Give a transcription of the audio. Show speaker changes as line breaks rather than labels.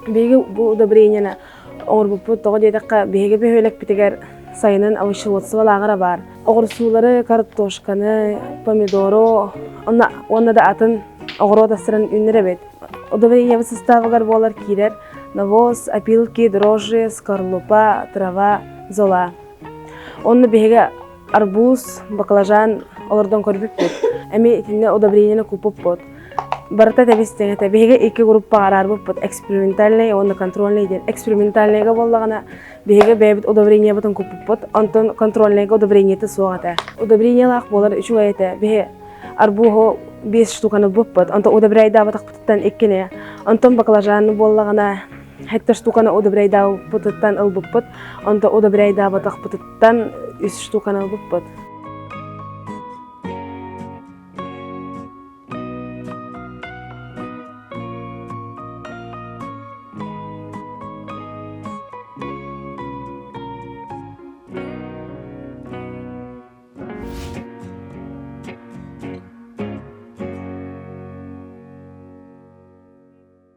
Биги бу удобрениени оңорбуппут тоҕо диэтекка биһиги бөһүөлек битигер сайынан авышылуотсы балаагара бар. Оҕурсуулары картошканы, помидоро, онна да атын оҕоро тастыран үннер эбит. Удобрениебы составыгар буолар киирер навоз, опилки, дрожжи, скорлупа, трава, зола. Онна биһиги арбуз, баклажан олордон көрбүппүт. Эми итинне удобрениени куппуппут. Барыта тебистеңете биһиги икки группа арарбыппыт. Экспериментальный, онна контрольный ден. Экспериментальныйга боллагана биһиги бэбит удобрениебытын куппуппут. Онтон контрольныйга удобрениети суоҕата. Удобрениелаах болар үчү уэйте. Биһи арбухо 5 штуканы буппут. Онтон удобрейдаабатахпытыттан иккине. Онтон баклажанны боллагана хетте штуканы удобрейдаабатыттан ылбыппут. Онтон удобрейдаабатахпытыттан 3 штуканы ылбыппут.